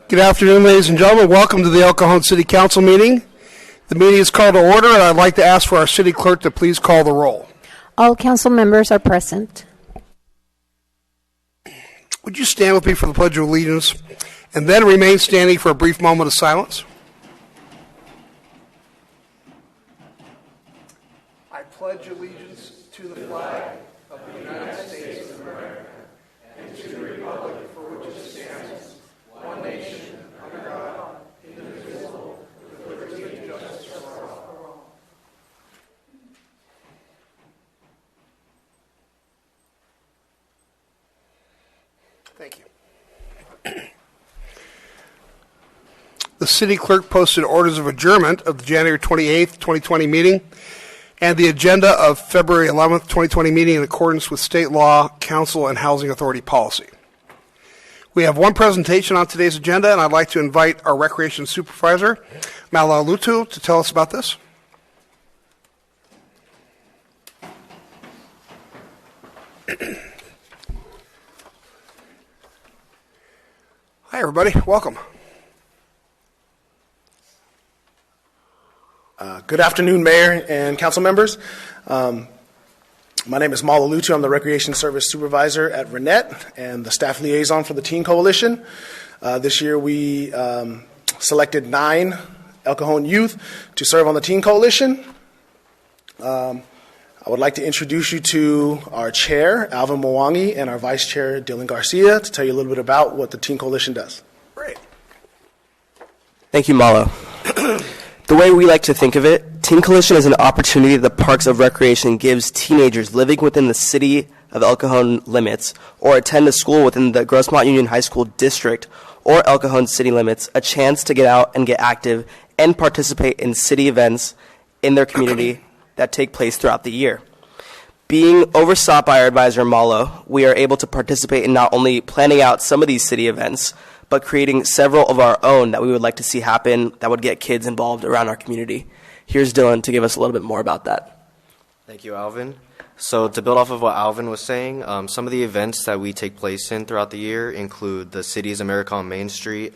Good afternoon, ladies and gentlemen. Welcome to the El Cajon City Council meeting. The meeting is called to order, and I'd like to ask for our city clerk to please call the roll. All council members are present. Would you stand with me for the Pledge of Allegiance and then remain standing for a brief moment of silence? I pledge allegiance to the flag of the United States of America and to the republic for which it stands, one nation, under God, indivisible, with liberty and justice for all. Thank you. The city clerk posted orders of adjournment of the January 28th, 2020 meeting and the agenda of February 11th, 2020 meeting in accordance with state law, council, and housing authority policy. We have one presentation on today's agenda, and I'd like to invite our recreation supervisor, Malalutu, to tell us about this. Hi, everybody. Welcome. Good afternoon, Mayor and council members. My name is Malalutu. I'm the Recreation Service Supervisor at Renette and the staff liaison for the Teen Coalition. This year we selected 9 El Cajon youth to serve on the Teen Coalition. I would like to introduce you to our chair, Alvin Mwangi, and our vice chair, Dylan Garcia, to tell you a little bit about what the Teen Coalition does. Great. Thank you, Malo. The way we like to think of it, Teen Coalition is an opportunity that the Parks of Recreation gives teenagers living within the city of El Cajon limits or attend a school within the Grossmont Union High School district or El Cajon city limits a chance to get out and get active and participate in city events in their community that take place throughout the year. Being oversaw by our advisor, Malo, we are able to participate in not only planning out some of these city events, but creating several of our own that we would like to see happen that would get kids involved around our community. Here's Dylan to give us a little bit more about that. Thank you, Alvin. So to build off of what Alvin was saying, some of the events that we take place in throughout the year include the city's America on Main Street,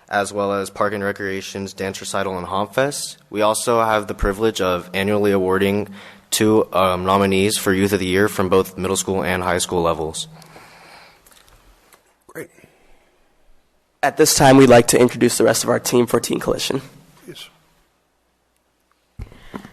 as well as Park and Recreation's Dance Recital and Haunt Fest. We also have the privilege of annually awarding 2 nominees for Youth of the Year from both middle school and high school levels. Great. At this time, we'd like to introduce the rest of our team for Teen Coalition. Please.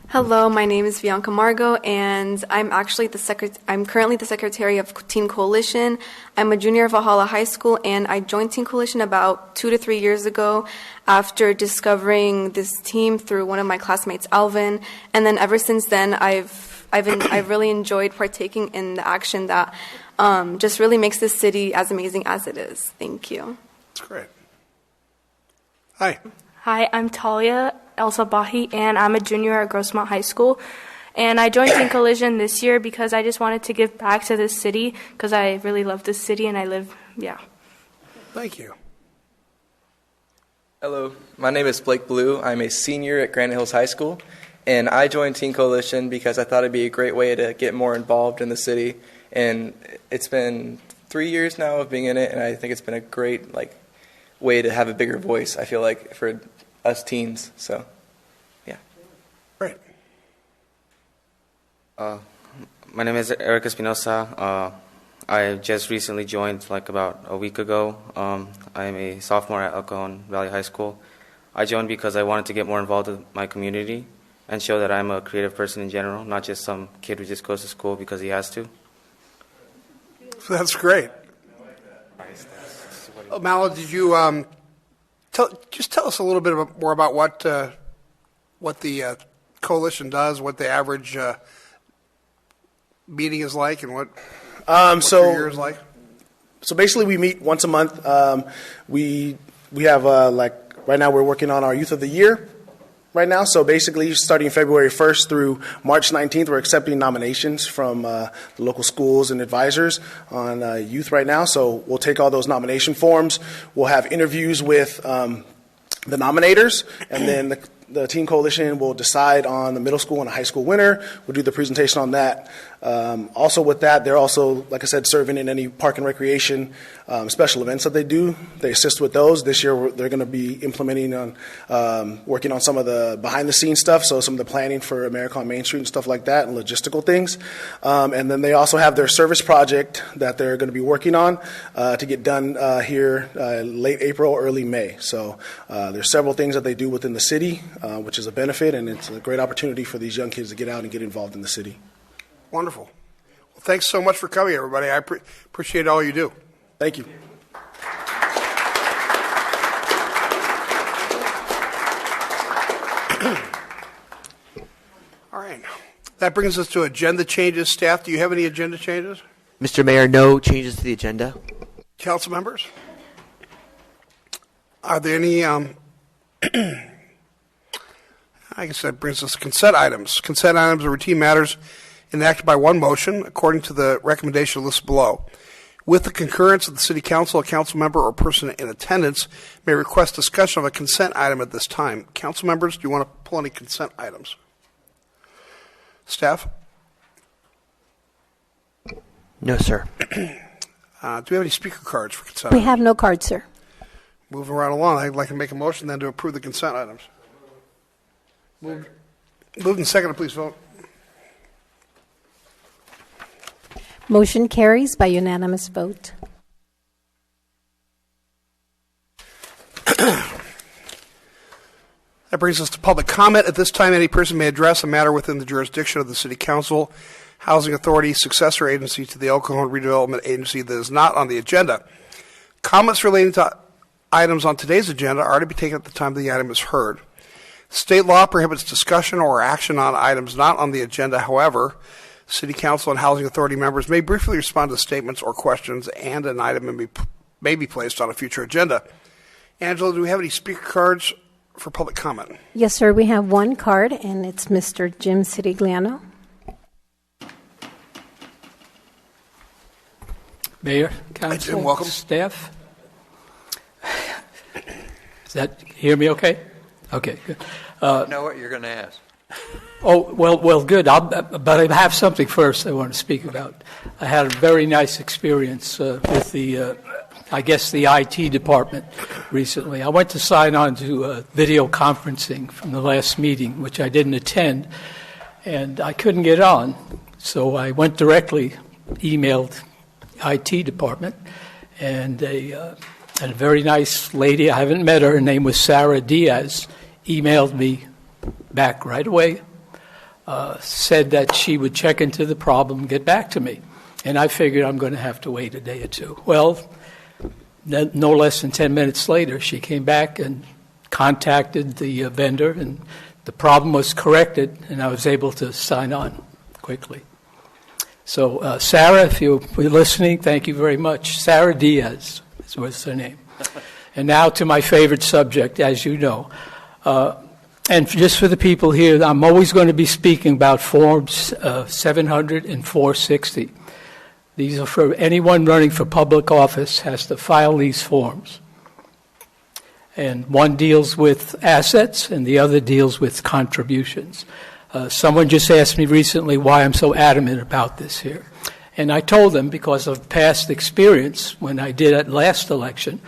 Hello, my name is Bianca Margo, and I'm currently the secretary of Teen Coalition. I'm a junior at Valhalla High School, and I joined Teen Coalition about 2 to 3 years ago after discovering this team through one of my classmates, Alvin. And then ever since then, I've really enjoyed partaking in the action that just really makes this city as amazing as it is. Thank you. That's great. Hi. Hi, I'm Talia El Sabahi, and I'm a junior at Grossmont High School. And I joined Teen Coalition this year because I just wanted to give back to this city because I really love this city and I live, Thank you. Hello, my name is Blake Blue. I'm a senior at Granite Hills High School, and I joined Teen Coalition because I thought it'd be a great way to get more involved in the city. And it's been 3 years now of being in it, and I think it's been a great way to have a bigger voice, I feel like, for us teens. So, yeah. Great. My name is Eric Espinosa. I just recently joined about a week ago. I am a sophomore at El Cajon Valley High School. I joined because I wanted to get more involved with my community and show that I'm a creative person in general, not just some kid who just goes to school because he has to. That's great. Oh, Malo, did you tell us a little bit more about what the coalition does, what the average meeting is like, and what your year is like? So basically, we meet once a month. We have right now we're working on our Youth of the Year right now. So basically, starting February 1st through March 19th, we're accepting nominations from the local schools and advisors on youth right now. So we'll take all those nomination forms. We'll have interviews with the nominators, and then the Teen Coalition will decide on the middle school and the high school winner. We'll do the presentation on that. Also with that, they're also, like I said, serving in any park and recreation special events that they do. They assist with those. This year, they're going to be implementing on working on some of the behind-the-scenes stuff, so some of the planning for America on Main Street and stuff like that, and logistical things. And then they also have their service project that they're going to be working on to get done here late April, early May. So there's several things that they do within the city, which is a benefit, and it's a great opportunity for these young kids to get out and get involved in the city. Wonderful. Well, thanks so much for coming, everybody. I appreciate all you do. Thank you. All right. That brings us to agenda changes. Staff, do you have any agenda changes? Mr. Mayor, no changes to the agenda. Council members? Are there any, I guess that brings us to consent items. Consent items are routine matters enacted by one motion according to the recommendation listed below. With the concurrence of the City Council, a council member or person in attendance may request discussion of a consent item at this time. Council members, do you want to pull any consent items? Staff? No, sir. Do we have any speaker cards for consent We items? have no cards, sir. Moving right along, I'd like to make a motion then to approve the consent items. Moved and seconded, please vote. Motion carries by unanimous vote. That brings us to public comment. At this time, any person may address a matter within the jurisdiction of the City Council, Housing Authority, successor agency to the El Cajon Redevelopment Agency that is not on the agenda. Comments relating to items on today's agenda are to be taken at the time the item is heard. State law prohibits discussion or action on items not on the agenda. However, City Council and Housing Authority members may briefly respond to statements or questions, and an item may be placed on a future agenda. Angela, do we have any speaker cards for public comment? Yes, sir. We have one card, and it's Mr. Jim Sirigliano. Mayor, Council, Jim, welcome. Staff. Does that hear me okay? Okay, good. I know what you're going to ask. Oh, well, good. But I have something first I want to speak about. I had a very nice experience with the IT department recently. I went to sign on to video conferencing from the last meeting, which I didn't attend, and I couldn't get on. So I went directly, emailed IT department, and a very nice lady, I haven't met her, her name was Sarah Diaz, emailed me back right away, said that she would check into the problem and get back to me. And I figured I'm going to have to wait a day or two. Well, no less than 10 minutes later, she came back and contacted the vendor, and the problem was corrected, and I was able to sign on quickly. So, Sarah, if you're listening, thank you very much. Sarah Diaz was her name. And now to my favorite subject, as you know. And just for the people here, I'm always going to be speaking about Forms 700 and 460. These are for anyone running for public office has to file these forms. And one deals with assets and the other deals with contributions. Someone just asked me recently why I'm so adamant about this here. And I told them because of past experience when I did at last election,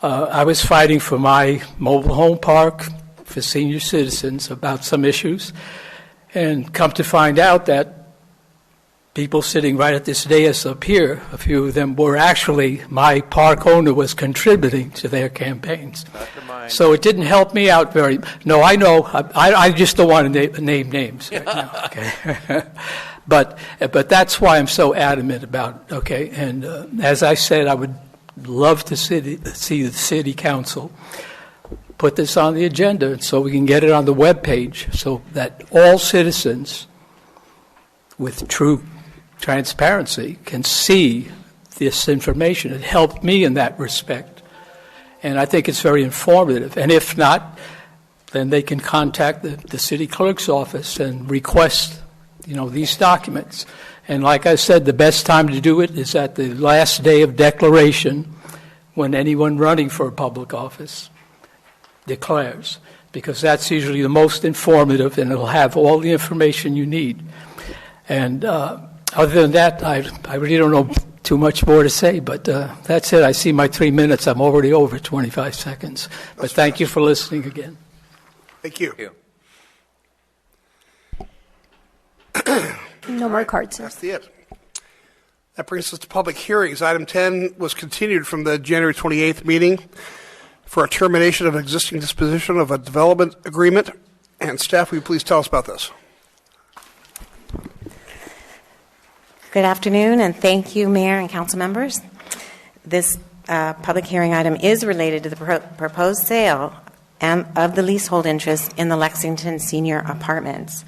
I was fighting for my mobile home park for senior citizens about some issues, and come to find out that people sitting right at this dais up here, a few of them were actually, my park owner was contributing to their campaigns. So it didn't help me out very. No, I know. I just don't want to name names right now. Okay. But that's why I'm so adamant about it. Okay. And as I said, I would love to see the City Council put this on the agenda so we can get it on the web page so that all citizens with true transparency can see this information. It helped me in that respect. And I think it's very informative. And if not, then they can contact the city clerk's office and request, these documents. And like I said, the best time to do it is at the last day of declaration when anyone running for a public office declares, because that's usually the most informative and it'll have all the information you need. And other than that, I really don't know too much more to say, but that's it. I see my 3 minutes. I'm already over 25 seconds. But thank you for listening again. Thank you. No more cards, sir. That's the it. That brings us to public hearings. Item 10 was continued from the January 28th meeting for a termination of existing disposition of a development agreement. And staff, will you please tell us about this? Good afternoon, and thank you, Mayor and Council members. This public hearing item is related to the proposed sale of the leasehold interest in the Lexington Senior Apartments.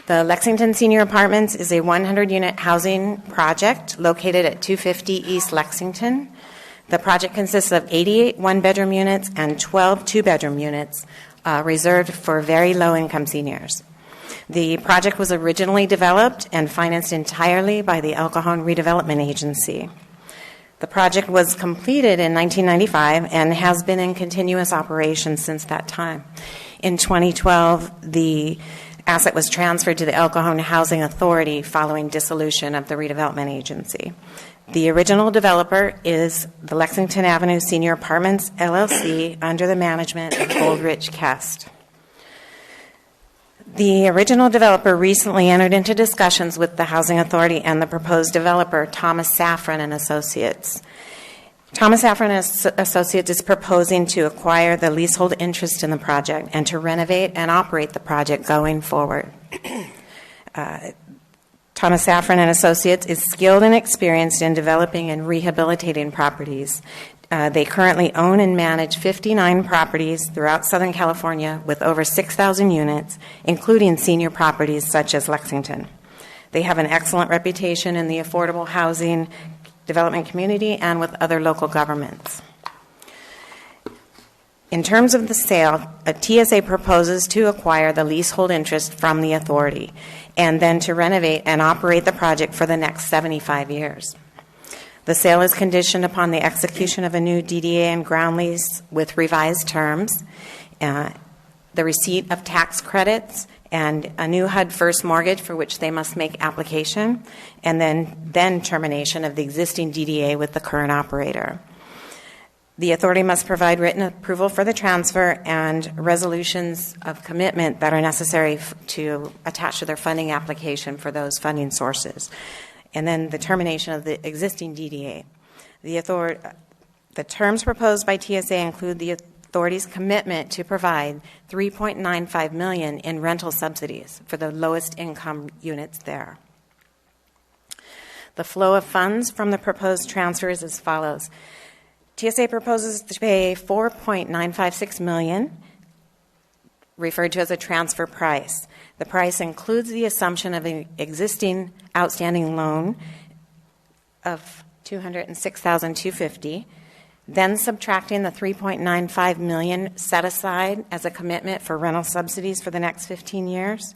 The Lexington Senior Apartments is a 100-unit housing project located at 250 East Lexington. The project consists of 88 one-bedroom units and 12 two-bedroom units reserved for very low-income seniors. The project was originally developed and financed entirely by the El Cajon Redevelopment Agency. The project was completed in 1995 and has been in continuous operation since that time. In 2012, the asset was transferred to the El Cajon Housing Authority following dissolution of the Redevelopment Agency. The original developer is the Lexington Avenue Senior Apartments, LLC, under the management of Goldrich Kest. The original developer recently entered into discussions with the Housing Authority and the proposed developer, Thomas Safran and Associates. Thomas Safran and Associates is proposing to acquire the leasehold interest in the project and to renovate and operate the project going forward. Thomas Safran and Associates is skilled and experienced in developing and rehabilitating properties. They currently own and manage 59 properties throughout Southern California with over 6,000 units, including senior properties such as Lexington. They have an excellent reputation in the affordable housing development community and with other local governments. In terms of the sale, a TSA proposes to acquire the leasehold interest from the authority and then to renovate and operate the project for the next 75 years. The sale is conditioned upon the execution of a new DDA and ground lease with revised terms, the receipt of tax credits, and a new HUD first mortgage for which they must make application, and then termination of the existing DDA with the current operator. The authority must provide written approval for the transfer and resolutions of commitment that are necessary to attach to their funding application for those funding sources, and then the termination of the existing DDA. The terms proposed by TSA include the authority's commitment to provide $3.95 million in rental subsidies for the lowest income units there. The flow of funds from the proposed transfer is as follows. TSA proposes to pay $4.956 million, referred to as a transfer price. The price includes the assumption of an existing outstanding loan of $206,250, then subtracting the $3.95 million set aside as a commitment for rental subsidies for the next 15 years,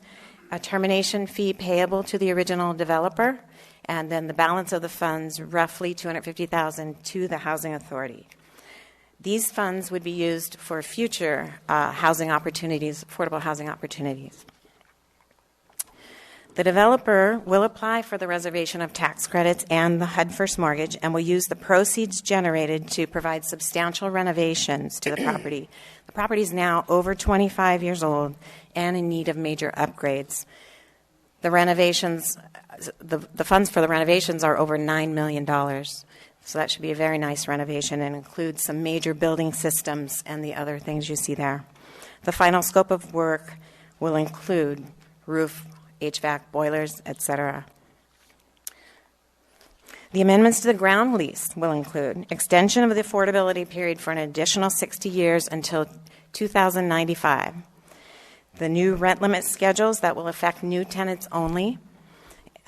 a termination fee payable to the original developer, and then the balance of the funds, roughly $250,000, to the Housing Authority. These funds would be used for future housing opportunities, affordable housing opportunities. The developer will apply for the reservation of tax credits and the HUD first mortgage and will use the proceeds generated to provide substantial renovations to the property. The property is now over 25 years old and in need of major upgrades. The renovations, the funds for the renovations are over $9 million. So that should be a very nice renovation and includes some major building systems and the other things you see there. The final scope of work will include roof, HVAC, boilers, etc. The amendments to the ground lease will include extension of the affordability period for an additional 60 years until 2095. The new rent limit schedules that will affect new tenants only.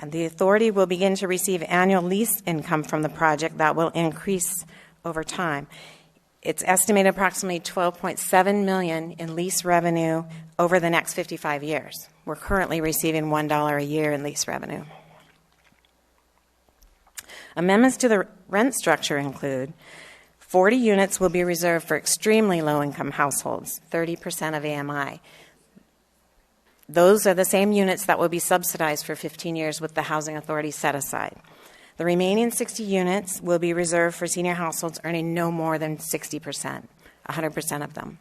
And the authority will begin to receive annual lease income from the project that will increase over time. It's estimated approximately $12.7 million in lease revenue over the next 55 years. We're currently receiving $1 a year in lease revenue. Amendments to the rent structure include 40 units will be reserved for extremely low-income households, 30% of AMI. Those are the same units that will be subsidized for 15 years with the Housing Authority set aside. The remaining 60 units will be reserved for senior households earning no more than 60%, 100% of them.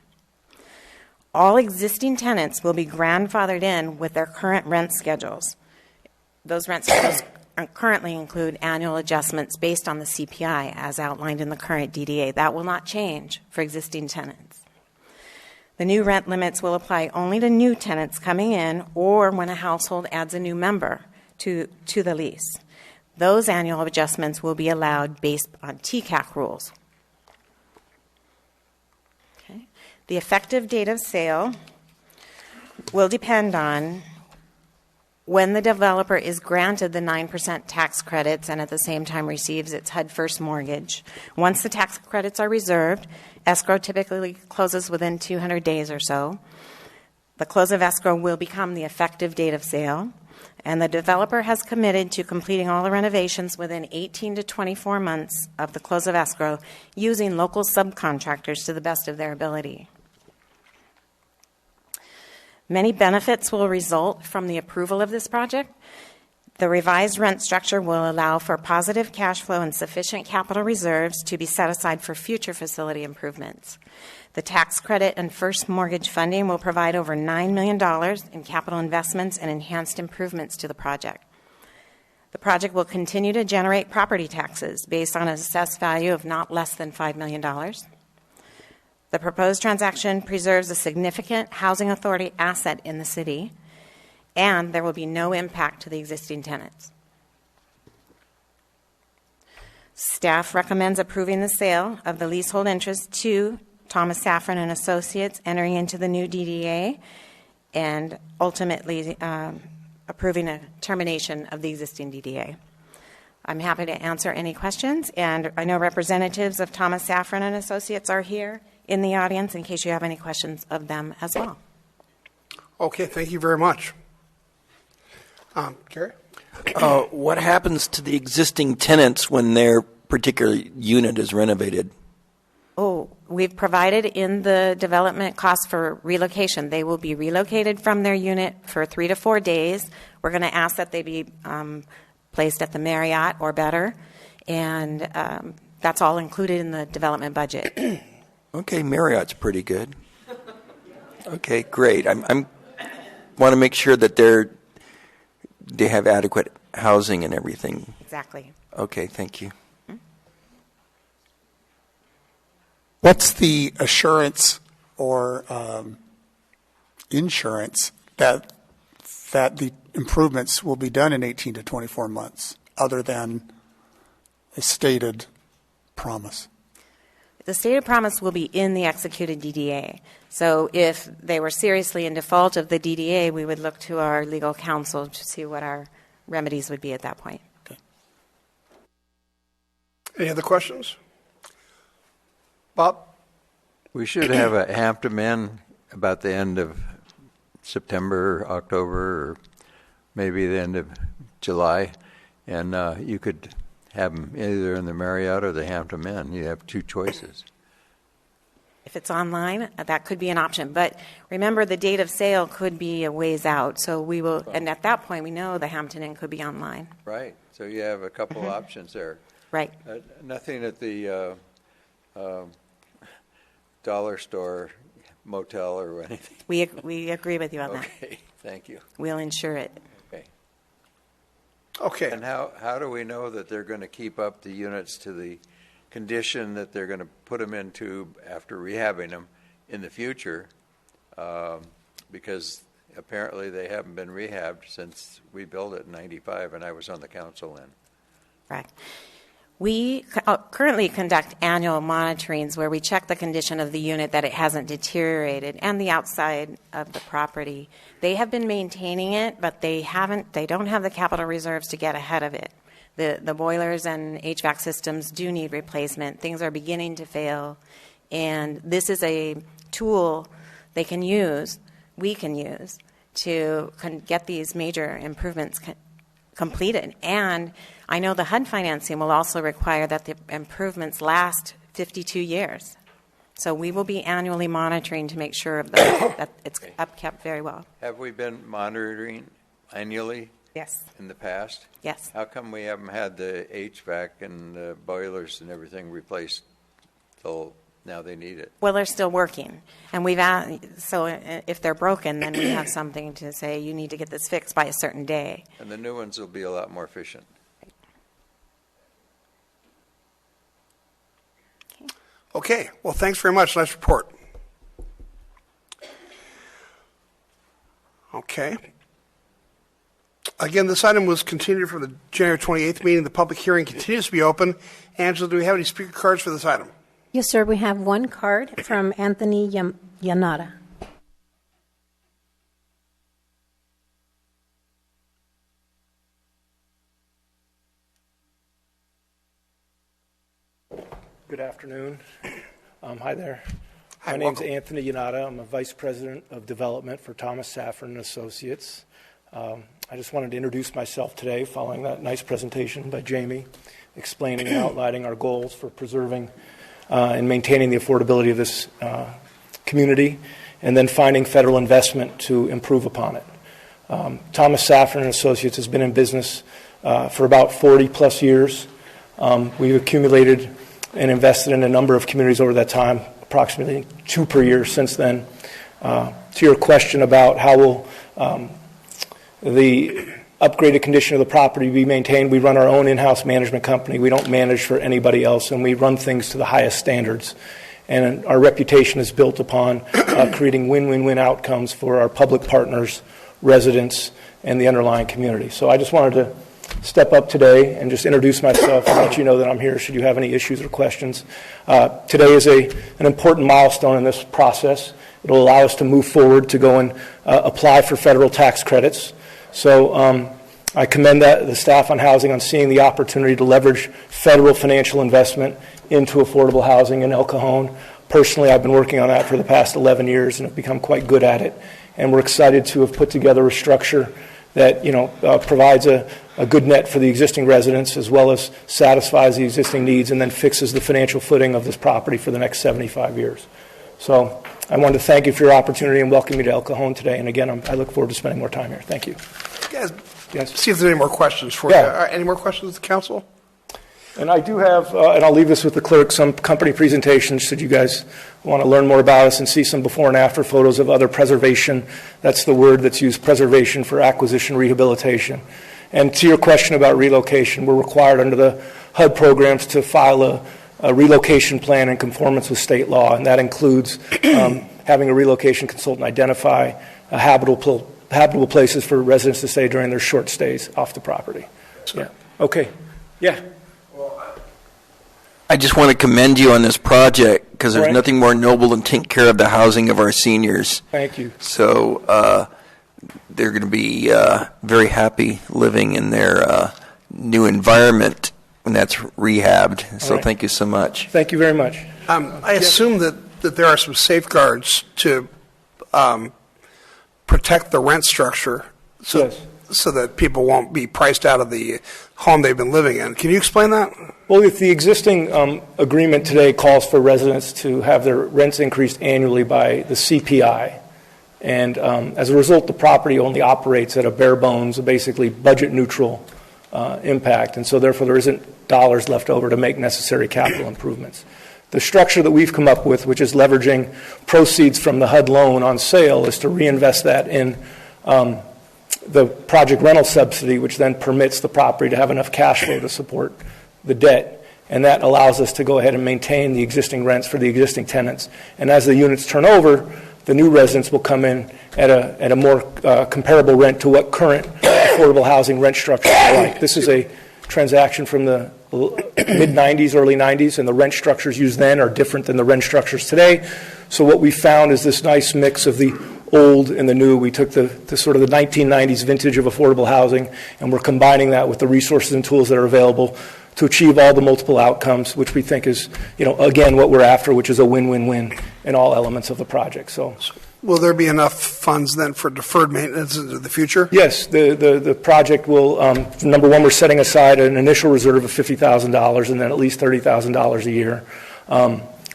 All existing tenants will be grandfathered in with their current rent schedules. Those rent schedules currently include annual adjustments based on the CPI as outlined in the current DDA. That will not change for existing tenants. The new rent limits will apply only to new tenants coming in or when a household adds a new member to the lease. Those annual adjustments will be allowed based on TCAC rules. Okay. The effective date of sale will depend on when the developer is granted the 9% tax credits and at the same time receives its HUD first mortgage. Once the tax credits are reserved, escrow typically closes within 200 days or so. The close of escrow will become the effective date of sale, and the developer has committed to completing all the renovations within 18 to 24 months of the close of escrow using local subcontractors to the best of their ability. Many benefits will result from the approval of this project. The revised rent structure will allow for positive cash flow and sufficient capital reserves to be set aside for future facility improvements. The tax credit and first mortgage funding will provide over $9 million in capital investments and enhanced improvements to the project. The project will continue to generate property taxes based on an assessed value of not less than $5 million. The proposed transaction preserves a significant housing authority asset in the city, and there will be no impact to the existing tenants. Staff recommends approving the sale of the leasehold interest to Thomas Safran and Associates, entering into the new DDA, and ultimately approving a termination of the existing DDA. I'm happy to answer any questions, and I know representatives of Thomas Safran and Associates are here in the audience in case you have any questions of them as well. Okay, thank you very much. Gary? What happens to the existing tenants when their particular unit is renovated? Oh, we've provided in the development costs for relocation. They will be relocated from their unit for 3 to 4 days. We're going to ask that they be placed at the Marriott or better, and that's all included in the development budget. Okay, Marriott's pretty good. Okay, great. I'm want to make sure that they have adequate housing and everything. Exactly. Okay, thank you. What's the assurance or insurance that the improvements will be done in 18 to 24 months, other than a stated promise? The stated promise will be in the executed DDA. So if they were seriously in default of the DDA, we would look to our legal counsel to see what our remedies would be at that point. Okay. Any other questions? Bob? We should have a Hampton Inn about the end of September, October, or maybe the end of July, and you could have them either in the Marriott or the Hampton Inn. You have two choices. If it's online, that could be an option. But remember, the date of sale could be a ways out. So we will, and at that point, we know the Hampton Inn could be online. Right. So you have a couple options there. Right. Nothing at the dollar store, motel, or anything. We agree with you on that. Okay. Thank you. We'll insure it. Okay. Okay. And how do we know that they're going to keep up the units to the condition that they're going to put them into after rehabbing them in the future? Because apparently they haven't been rehabbed since we built it in '95, and I was on the council then. Right. We currently conduct annual monitorings where we check the condition of the unit, that it hasn't deteriorated, and the outside of the property. They have been maintaining it, but they don't have the capital reserves to get ahead of it. The boilers and HVAC systems do need replacement. Things are beginning to fail, and this is a tool they can use, we can use, to get these major improvements completed. And I know the HUD financing will also require that the improvements last 52 years. So we will be annually monitoring to make sure that it's upkept very well. Have we been monitoring annually Yes. in the past? Yes. How come we haven't had the HVAC and the boilers and everything replaced till now they need it? Well, they're still working, and so if they're broken, then we have something to say, you need to get this fixed by a certain day. And the new ones will be a lot more efficient. Okay, well, thanks very much. Nice report. Okay. Again, this item was continued from the January 28th meeting. The public hearing continues to be open. Angela, do we have any speaker cards for this item? Yes, sir. We have one card from Anthony Yanada. Good afternoon. Hi there. Hi, My name's welcome. Anthony Yanada. I'm a Vice President of Development for Thomas Safran and Associates. I just wanted to introduce myself today following that nice presentation by Jamie explaining and outlining our goals for preserving and maintaining the affordability of this community, and then finding federal investment to improve upon it. Thomas Safran and Associates has been in business for about 40-plus years. We've accumulated and invested in a number of communities over that time, approximately 2 per year since then. To your question about how will the upgraded condition of the property be maintained, we run our own in-house management company. We don't manage for anybody else, and we run things to the highest standards. And our reputation is built upon creating win-win-win outcomes for our public partners, residents, and the underlying community. So I just wanted to step up today and just introduce myself and let you know that I'm here should you have any issues or questions. Today is an important milestone in this process. It will allow us to move forward to go and apply for federal tax credits. So I commend the staff on housing on seeing the opportunity to leverage federal financial investment into affordable housing in El Cajon. Personally, I've been working on that for the past 11 years and have become quite good at it. And we're excited to have put together a structure that provides a good net for the existing residents as well as satisfies the existing needs and then fixes the financial footing of this property for the next 75 years. So I wanted to thank you for your opportunity and welcome you to El Cajon today. And again, I look forward to spending more time here. Thank you. Guys, Yes. see if there's any more questions for Yeah. you. Any more questions of the council? And I do have, and I'll leave this with the clerk, some company presentations should you guys want to learn more about us and see some before and after photos of other preservation. That's the word that's used, preservation for acquisition rehabilitation. And to your question about relocation, we're required under the HUD programs to file a relocation plan in conformance with state law, and that includes having a relocation consultant identify habitable places for residents to stay during their short stays off the property. So, yeah. Okay. Yeah. I just want to commend you on this project because there's Right. nothing more noble than taking care of the housing of our seniors. Thank you. So they're going to be very happy living in their new environment when that's rehabbed. So right. thank you so much. Thank you very much. I assume that there are some safeguards to protect the rent structure so that people won't be priced out of the home they've been living in. Can you explain that? Well, if the existing agreement today calls for residents to have their rents increased annually by the CPI, and as a result, the property only operates at a bare bones, basically budget neutral impact, and so therefore there isn't dollars left over to make necessary capital improvements. The structure that we've come up with, which is leveraging proceeds from the HUD loan on sale, is to reinvest that in the project rental subsidy, which then permits the property to have enough cash flow to support the debt. And that allows us to go ahead and maintain the existing rents for the existing tenants. And as the units turn over, the new residents will come in at a more comparable rent to what current affordable housing rent structures are like. This is a transaction from the mid-'90s, early '90s, and the rent structures used then are different than the rent structures today. So what we found is this nice mix of the old and the new. We took the sort of the 1990s vintage of affordable housing, and we're combining that with the resources and tools that are available to achieve all the multiple outcomes, which we think is, again, what we're after, which is a win-win-win in all elements of the project. So, will there be enough funds then for deferred maintenance into the future? Yes, the project will, number one, we're setting aside an initial reserve of $50,000 and then at least $30,000 a year.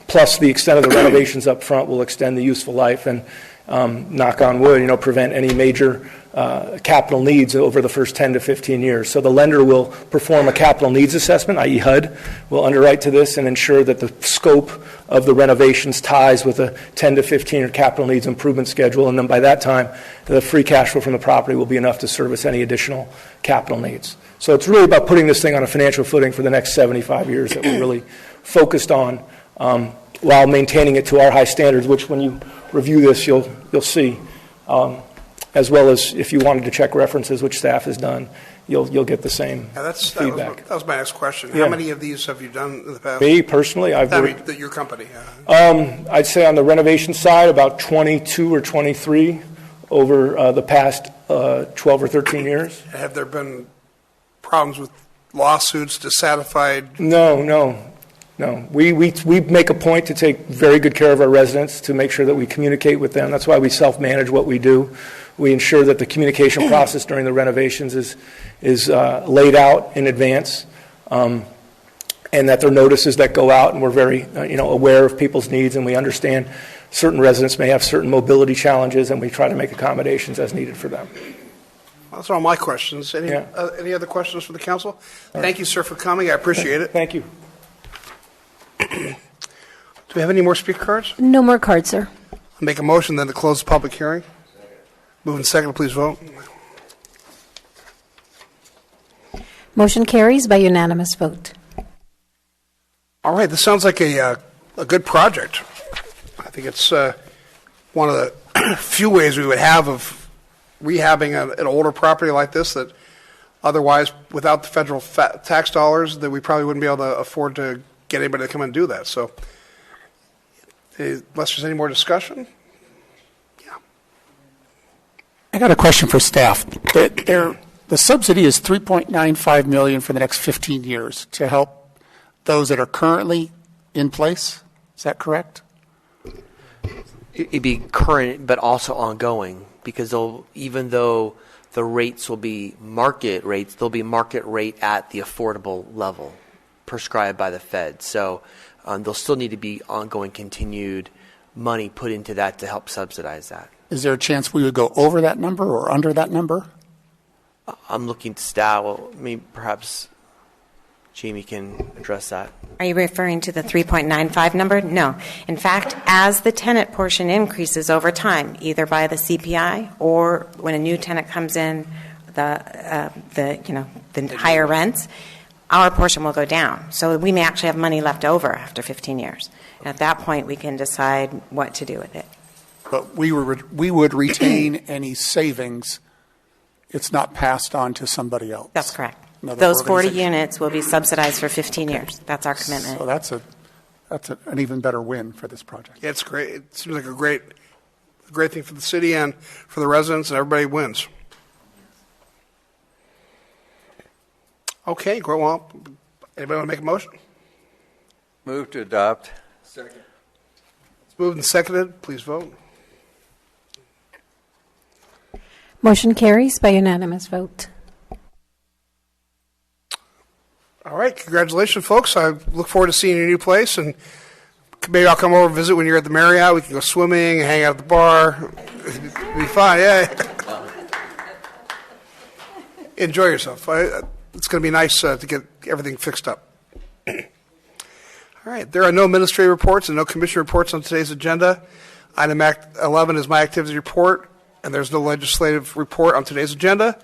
Plus the extent of the renovations up front will extend the useful life and, knock on wood, prevent any major capital needs over the first 10 to 15 years. So the lender will perform a capital needs assessment, i.e. HUD, will underwrite to this and ensure that the scope of the renovations ties with a 10 to 15-year capital needs improvement schedule, and then by that time, the free cash flow from the property will be enough to service any additional capital needs. So it's really about putting this thing on a financial footing for the next 75 years that we're really focused on, while maintaining it to our high standards, which when you review this, you'll see. As well as if you wanted to check references, which staff has done, you'll get the same feedback. That was my next question. Yeah. How many of these have you done in the past? Me, personally, your company. I'd say on the renovation side, about 22 or 23 over the past 12 or 13 years. Have there been problems with lawsuits, dissatisfied? No. We make a point to take very good care of our residents, to make sure that we communicate with them. That's why we self-manage what we do. We ensure that the communication process during the renovations is laid out in advance, and that there are notices that go out, and we're very aware of people's needs, and we understand certain residents may have certain mobility challenges, and we try to make accommodations as needed for them. That's all my questions. Any other questions for the council? Thank you, sir, for coming. I appreciate it. Thank you. Do we have any more speaker cards? No more cards, sir. I'll make a motion then to close the public hearing. Move in second, please vote. Motion carries by unanimous vote. All right, this sounds like a good project. I think it's one of the few ways we would have of rehabbing an older property like this that otherwise, without the federal tax dollars, that we probably wouldn't be able to afford to get anybody to come and do that. So, unless there's any more discussion. I got a question for staff. The subsidy is $3.95 million for the next 15 years to help those that are currently in place. Is that correct? It'd be current, but also ongoing, because even though the rates will be market rates, they'll be market rate at the affordable level prescribed by the Fed. So there'll still need to be ongoing, continued money put into that to help subsidize that. Is there a chance we would go over that number or under that number? I'm looking to staff. Well, maybe perhaps Jamie can address that. Are you referring to the 3.95 number? No. In fact, as the tenant portion increases over time, either by the CPI or when a new tenant comes in, the higher rents, our portion will go down. So we may actually have money left over after 15 years. And at that point, we can decide what to do with it. But we would retain any savings. It's not passed on to somebody else. That's correct. Those 40 units will be subsidized for 15 years. That's our commitment. So that's an even better win for this project. Yeah, it's great. It seems like a great thing for the city and for the residents, and everybody wins. Okay, go on. Anybody want to make a motion? Move to adopt. Second. It's moved and seconded. Please vote. Motion carries by unanimous vote. All right, congratulations, folks. I look forward to seeing your new place, and maybe I'll come over and visit when you're at the Marriott. We can go swimming, hang out at the bar. It'll be fun, yeah. Enjoy yourself. It's going to be nice to get everything fixed up. All right, there are no administrative reports and no commission reports on today's agenda. Item 11 is my activity report, and there's no legislative report on today's agenda.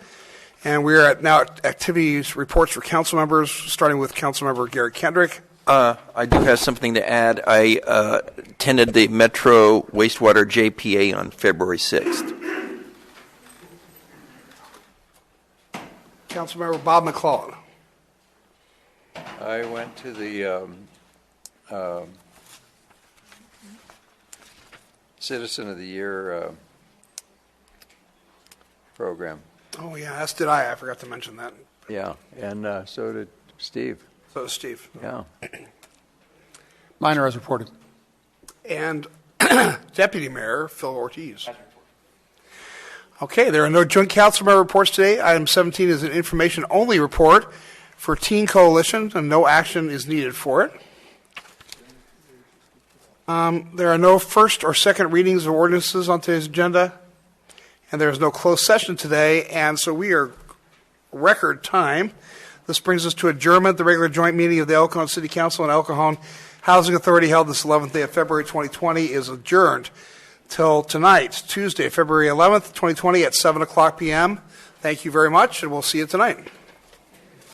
And we are now at activities reports for council members, starting with Council Member Gary Kendrick. I do have something to add. I attended the Metro Wastewater JPA on February 6th. Council Member Bob McClellan. I went to the Citizen of the Year program. Oh, yeah, as did I. I forgot to mention that. Yeah, and so did Steve. So did Steve. Yeah. Minor as reported. And Deputy Mayor Phil Ortiz. Okay, there are no joint council member reports today. Item 17 is an information-only report for Teen Coalition, and no action is needed for it. There are no first or second readings of ordinances on today's agenda. and there is no closed session today, and so we are record time. This brings us to adjournment. The regular joint meeting of the El Cajon City Council and El Cajon Housing Authority held this 11th day of February 2020 is adjourned till tonight, Tuesday, February 11th, 2020 at 7 o'clock p.m. Thank you very much, and we'll see you tonight.